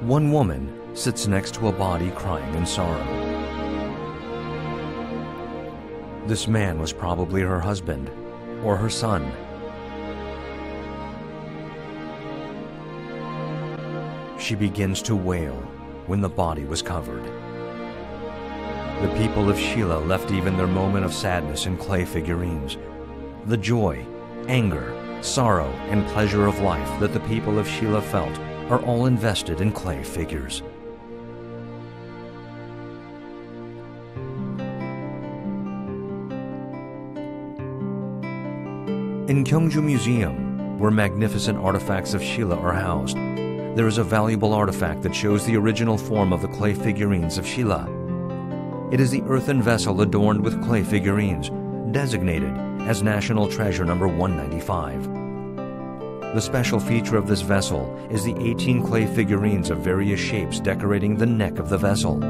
One woman sits next to a body crying in sorrow. This man was probably her husband or her son. She begins to wail when the body was covered. The people of Sheila left even their moment of sadness in clay figurines. The joy, anger, sorrow, and pleasure of life that the people of Sheila felt are all invested in clay figures. In Gyeongju Museum, where magnificent artifacts of Sheila are housed, there is a valuable artifact that shows the original form of the clay figurines of Sheila. It is the earthen vessel adorned with clay figurines, designated as National Treasure number 195. The special feature of this vessel is the 18 clay figurines of various shapes decorating the neck of the vessel.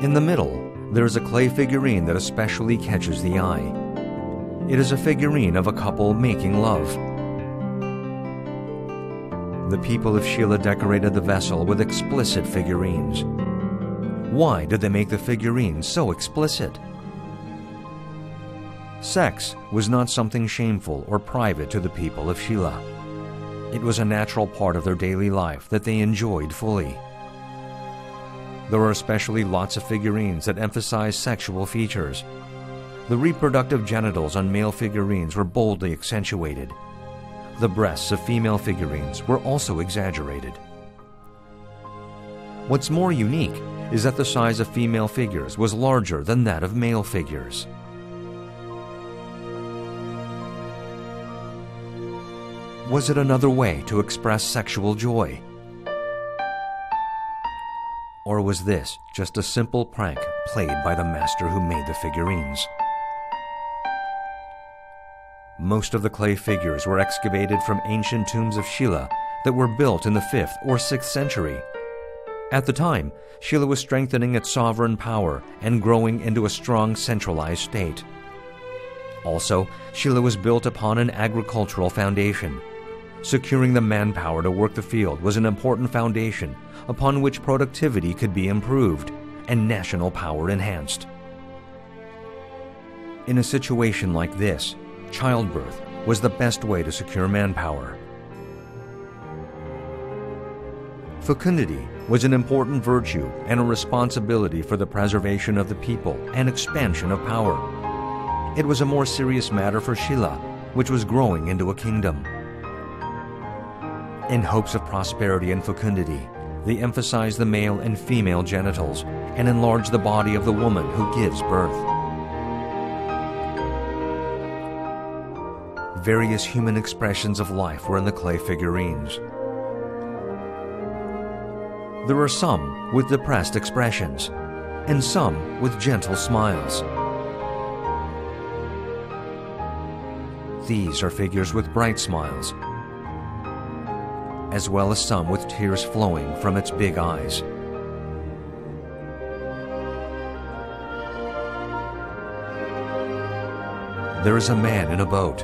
In the middle, there is a clay figurine that especially catches the eye. It is a figurine of a couple making love. The people of Sheila decorated the vessel with explicit figurines. Why did they make the figurines so explicit? Sex was not something shameful or private to the people of Sheila. It was a natural part of their daily life that they enjoyed fully. There are especially lots of figurines that emphasize sexual features. The reproductive genitals on male figurines were boldly accentuated. The breasts of female figurines were also exaggerated. What's more unique is that the size of female figures was larger than that of male figures. Was it another way to express sexual joy? Or was this just a simple prank played by the master who made the figurines? Most of the clay figures were excavated from ancient tombs of Sheila that were built in the 5th or 6th century. At the time, Sheila was strengthening its sovereign power and growing into a strong centralized state. Also, Sheila was built upon an agricultural foundation. Securing the manpower to work the field was an important foundation upon which productivity could be improved and national power enhanced. In a situation like this, childbirth was the best way to secure manpower. Fecundity was an important virtue and a responsibility for the preservation of the people and expansion of power. It was a more serious matter for Sheila, which was growing into a kingdom. In hopes of prosperity and fecundity, they emphasize the male and female genitals and enlarge the body of the woman who gives birth. Various human expressions of life were in the clay figurines. There are some with depressed expressions, and some with gentle smiles. These are figures with bright smiles, as well as some with tears flowing from its big eyes. There is a man in a boat.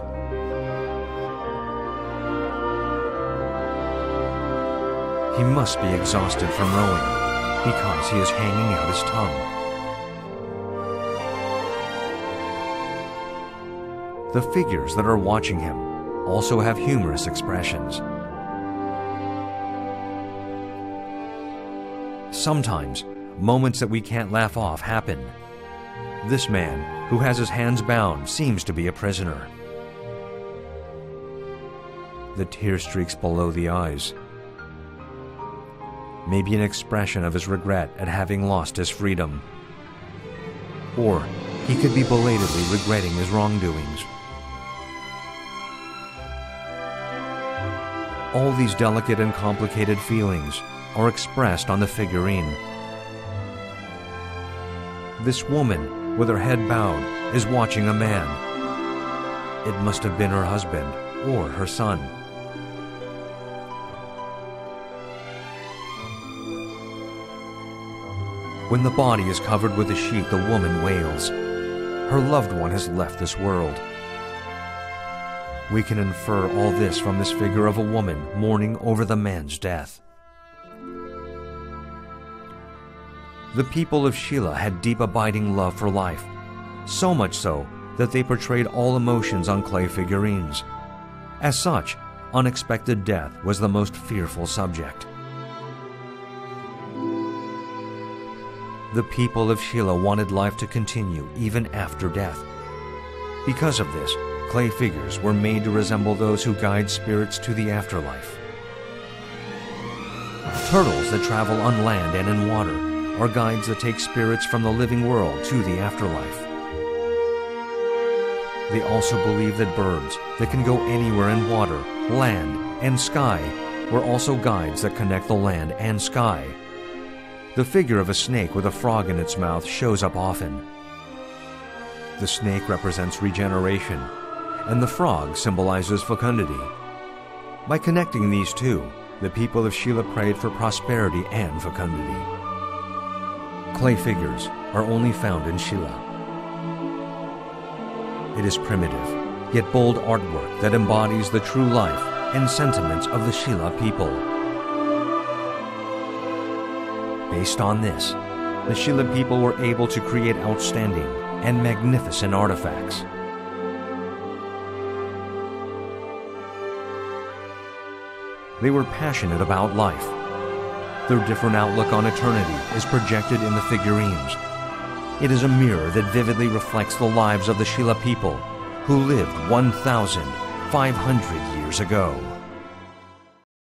He must be exhausted from rowing because he is hanging out his tongue. The figures that are watching him also have humorous expressions. Sometimes, moments that we can't laugh off happen. This man, who has his hands bound, seems to be a prisoner. The tear streaks below the eyes. Maybe an expression of his regret at having lost his freedom. Or he could be belatedly regretting his wrongdoings. All these delicate and complicated feelings are expressed on the figurine. This woman, with her head bowed, is watching a man. It must have been her husband or her son. When the body is covered with a sheet, the woman wails. her loved one has left this world. We can infer all this from this figure of a woman mourning over the man's death. The people of Shila had deep abiding love for life, so much so that they portrayed all emotions on clay figurines. As such, unexpected death was the most fearful subject. The people of Shila wanted life to continue even after death. Because of this, clay figures were made to resemble those who guide spirits to the afterlife. Turtles that travel on land and in water are guides that take spirits from the living world to the afterlife. They also believe that birds that can go anywhere in water, land, and sky were also guides that connect the land and sky. The figure of a snake with a frog in its mouth shows up often. The snake represents regeneration, and the frog symbolizes fecundity. By connecting these two, the people of Shila prayed for prosperity and fecundity. Clay figures are only found in Shila. It is primitive, yet bold artwork that embodies the true life and sentiments of the Shila people. Based on this, the Shila people were able to create outstanding and magnificent artifacts. They were passionate about life. Their different outlook on eternity is projected in the figurines. It is a mirror that vividly reflects the lives of the Shila people who lived 1,500 years ago.